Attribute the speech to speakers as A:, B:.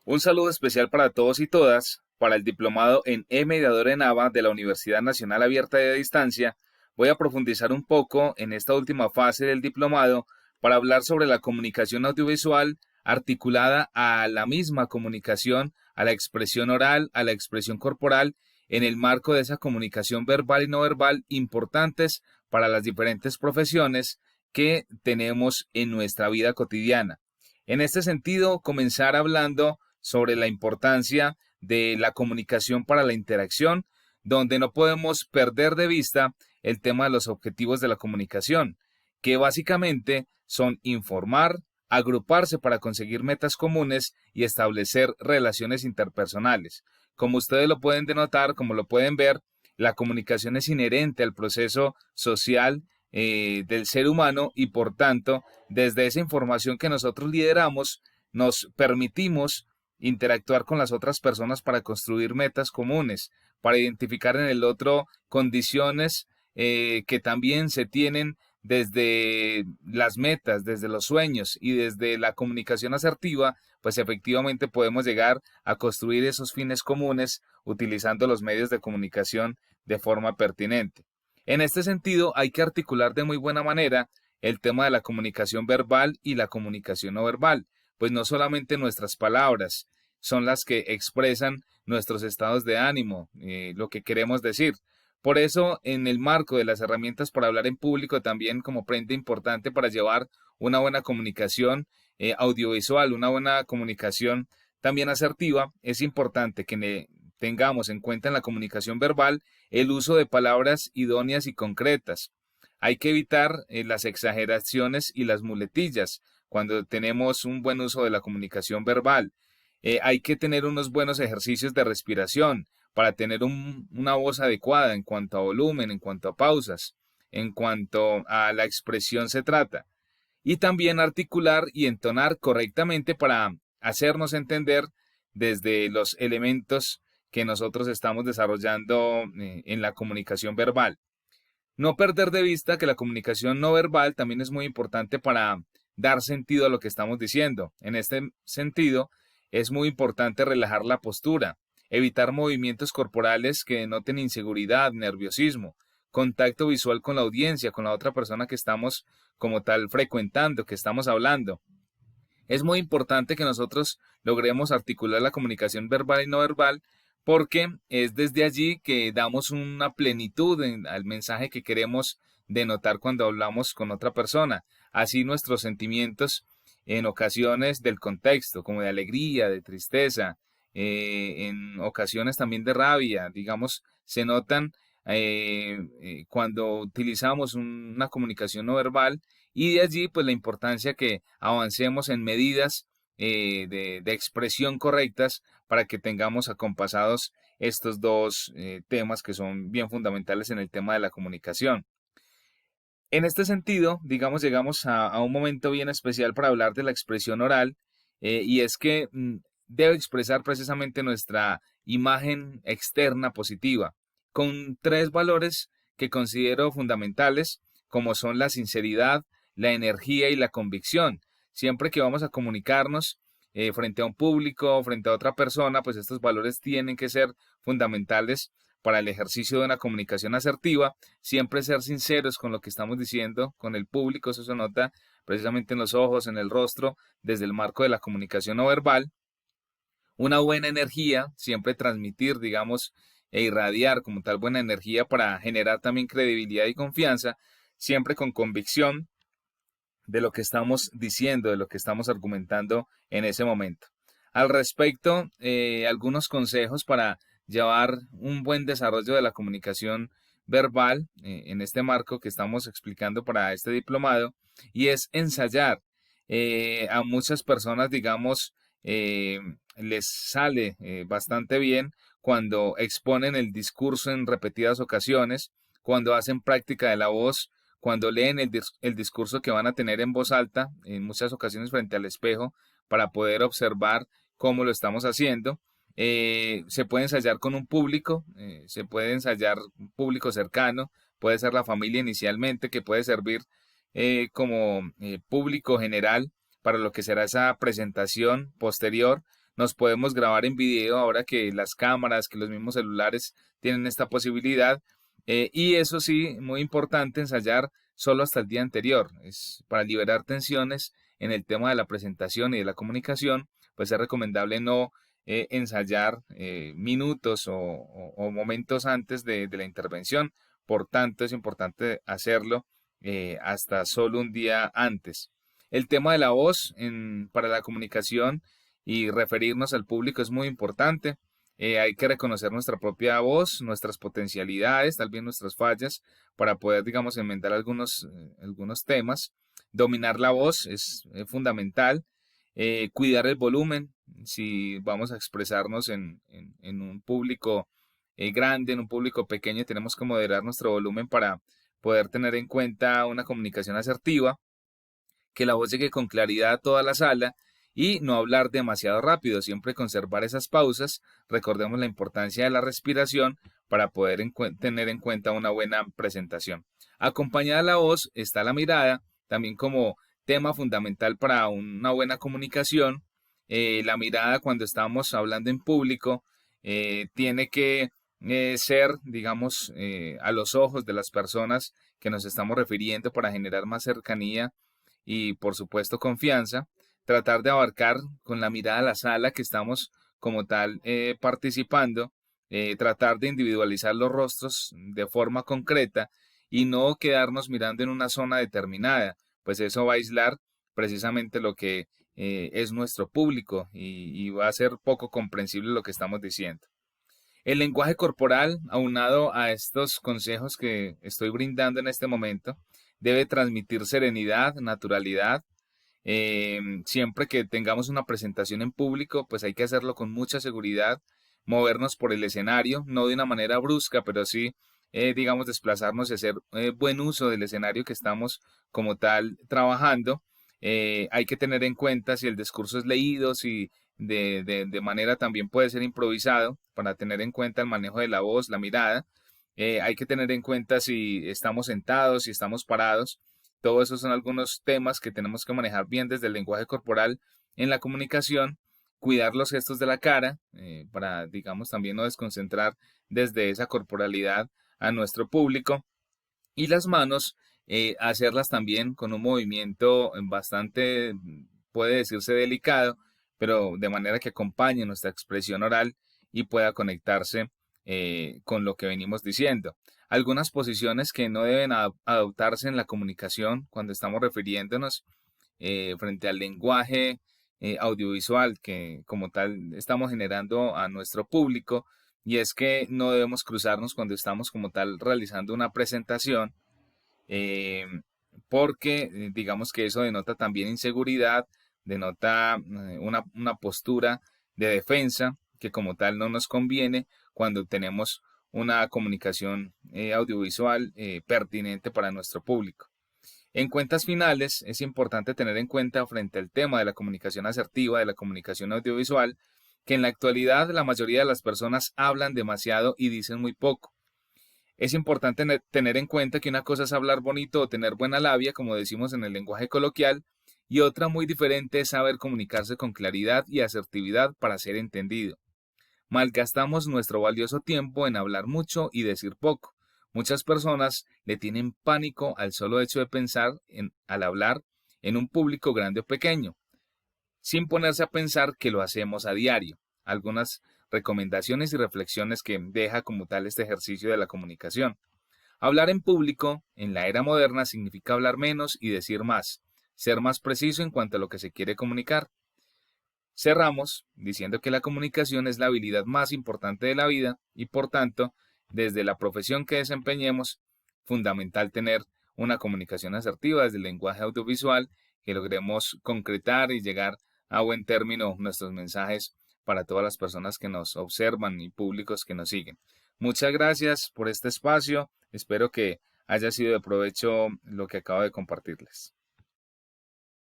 A: Un saludo especial para todos y todas. Para el diplomado en E-Mediador en ABA de la Universidad Nacional Abierta de Distancia, voy a profundizar un poco en esta última fase del diplomado para hablar sobre la comunicación audiovisual articulada a la misma comunicación, a la expresión oral, a la expresión corporal, en el marco de esa comunicación verbal y no verbal importantes para las diferentes profesiones que tenemos en nuestra vida cotidiana. En este sentido, comenzar hablando sobre la importancia de la comunicación para la interacción, donde no podemos perder de vista el tema de los objetivos de la comunicación, que básicamente son informar, agruparse para conseguir metas comunes y establecer relaciones interpersonales. Como ustedes lo pueden denotar, como lo pueden ver, la comunicación es inherente al proceso social del ser humano y por tanto, desde esa información que nosotros lideramos, nos permitimos interactuar con las otras personas para construir metas comunes, para identificar en el otro condiciones que también se tienen desde las metas, desde los sueños y desde la comunicación asertiva, pues efectivamente podemos llegar a construir esos fines comunes utilizando los medios de comunicación de forma pertinente. En este sentido, hay que articular de muy buena manera el tema de la comunicación verbal y la comunicación no verbal, pues no solamente nuestras palabras son las que expresan nuestros estados de ánimo, lo que queremos decir. Por eso, en el marco de las herramientas para hablar en público, también como prenda importante para llevar una buena comunicación audiovisual, una buena comunicación también asertiva, es importante que tengamos en cuenta en la comunicación verbal el uso de palabras idóneas y concretas. Hay que evitar las exageraciones y las muletillas cuando tenemos un buen uso de la comunicación verbal. Hay que tener unos buenos ejercicios de respiración para tener una voz adecuada en cuanto a volumen, en cuanto a pausas, en cuanto a la expresión se trata. Y también articular y entonar correctamente para hacernos entender desde los elementos que nosotros estamos desarrollando en la comunicación verbal. No perder de vista que la comunicación no verbal también es muy importante para dar sentido a lo que estamos diciendo. En este sentido, es muy importante relajar la postura, evitar movimientos corporales que denoten inseguridad, nerviosismo, contacto visual con la audiencia, con la otra persona que estamos como tal frecuentando, que estamos hablando. Es muy importante que nosotros logremos articular la comunicación verbal y no verbal porque es desde allí que damos una plenitud al mensaje que queremos denotar cuando hablamos con otra persona. Así nuestros sentimientos en ocasiones del contexto, como de alegría, de tristeza, en ocasiones también de rabia, digamos, se notan cuando utilizamos una comunicación no verbal y de allí pues la importancia que avancemos en medidas de expresión correctas para que tengamos acompasados estos dos temas que son bien fundamentales en el tema de la comunicación. En este sentido, digamos, llegamos a un momento bien especial para hablar de la expresión oral y es que debe expresar precisamente nuestra imagen externa positiva con tres valores que considero fundamentales como son la sinceridad, la energía y la convicción. Siempre que vamos a comunicarnos frente a un público, frente a otra persona, pues estos valores tienen que ser fundamentales para el ejercicio de una comunicación asertiva, siempre ser sinceros con lo que estamos diciendo, con el público, eso se nota precisamente en los ojos, en el rostro, desde el marco de la comunicación no verbal, una buena energía, siempre transmitir, digamos, e irradiar como tal buena energía para generar también credibilidad y confianza, siempre con convicción de lo que estamos diciendo, de lo que estamos argumentando en ese momento. Al respecto, algunos consejos para llevar un buen desarrollo de la comunicación verbal en este marco que estamos explicando para este diplomado y es ensayar. A muchas personas, digamos, eh, les sale bastante bien cuando exponen el discurso en repetidas ocasiones, cuando hacen práctica de la voz, cuando leen el discurso que van a tener en voz alta, en muchas ocasiones frente al espejo, para poder observar cómo lo estamos haciendo. Se puede ensayar con un público, se puede ensayar un público cercano, puede ser la familia inicialmente, que puede servir como público general para lo que será esa presentación posterior, nos podemos grabar en video ahora que las cámaras, que los mismos celulares tienen esta posibilidad. Y eso sí, muy importante, ensayar solo hasta el día anterior. Es para liberar tensiones en el tema de la presentación y de la comunicación, pues es recomendable no ensayar minutos o momentos antes de la intervención. Por tanto, es importante hacerlo hasta solo un día antes. El tema de la voz para la comunicación y referirnos al público es muy importante. Hay que reconocer nuestra propia voz, nuestras potencialidades, tal vez nuestras fallas, para poder, digamos, enmendar algunos temas. Dominar la voz es fundamental. Cuidar el volumen, si vamos a expresarnos en un público grande, en un público pequeño, tenemos que moderar nuestro volumen para poder tener en cuenta una comunicación asertiva, que la voz llegue con claridad a toda la sala y no hablar demasiado rápido, siempre conservar esas pausas. Recordemos la importancia de la respiración para poder tener en cuenta una buena presentación. Acompañada de la voz está la mirada, también como tema fundamental para una buena comunicación. La mirada cuando estamos hablando en público tiene que ser, digamos, a los ojos de las personas que nos estamos refiriendo para generar más cercanía y por supuesto confianza. Tratar de abarcar con la mirada a la sala que estamos como tal participando, tratar de individualizar los rostros de forma concreta y no quedarnos mirando en una zona determinada, pues eso va a aislar precisamente lo que es nuestro público y va a ser poco comprensible lo que estamos diciendo. El lenguaje corporal, aunado a estos consejos que estoy brindando en este momento, debe transmitir serenidad, naturalidad. Siempre que tengamos una presentación en público, pues hay que hacerlo con mucha seguridad, movernos por el escenario, no de una manera brusca, pero sí, digamos, desplazarnos y hacer buen uso del escenario que estamos como tal trabajando. Hay que tener en cuenta si el discurso es leído, si de manera también puede ser improvisado, para tener en cuenta el manejo de la voz, la mirada. Hay que tener en cuenta si estamos sentados, si estamos parados. Todo eso son algunos temas que tenemos que manejar bien desde el lenguaje corporal en la comunicación, cuidar los gestos de la cara para, digamos, también no desconcentrar desde esa corporalidad a nuestro público y las manos, hacerlas también con un movimiento bastante, puede decirse delicado, pero de manera que acompañe nuestra expresión oral y pueda conectarse con lo que venimos diciendo. Algunas posiciones que no deben adoptarse en la comunicación cuando estamos refiriéndonos frente al lenguaje audiovisual que como tal estamos generando a nuestro público, y es que no debemos cruzarnos cuando estamos como tal realizando una presentación, eh, porque digamos que eso denota también inseguridad, denota una postura de defensa que como tal no nos conviene cuando tenemos una comunicación audiovisual pertinente para nuestro público. En cuentas finales, es importante tener en cuenta frente al tema de la comunicación asertiva, de la comunicación audiovisual, que en la actualidad la mayoría de las personas hablan demasiado y dicen muy poco. Es importante tener en cuenta que una cosa es hablar bonito o tener buena labia, como decimos en el lenguaje coloquial, y otra muy diferente es saber comunicarse con claridad y asertividad para ser entendido. Malgastamos nuestro valioso tiempo en hablar mucho y decir poco. Muchas personas le tienen pánico al solo hecho de pensar al hablar en un público grande o pequeño, sin ponerse a pensar que lo hacemos a diario. Algunas recomendaciones y reflexiones que deja como tal este ejercicio de la comunicación. Hablar en público en la era moderna significa hablar menos y decir más, ser más preciso en cuanto a lo que se quiere comunicar. Cerramos diciendo que la comunicación es la habilidad más importante de la vida y por tanto, desde la profesión que desempeñemos, fundamental tener una comunicación asertiva desde el lenguaje audiovisual, que logremos concretar y llegar a buen término nuestros mensajes para todas las personas que nos observan y públicos que nos siguen. Muchas gracias por este espacio, espero que haya sido de provecho lo que acabo de compartirles.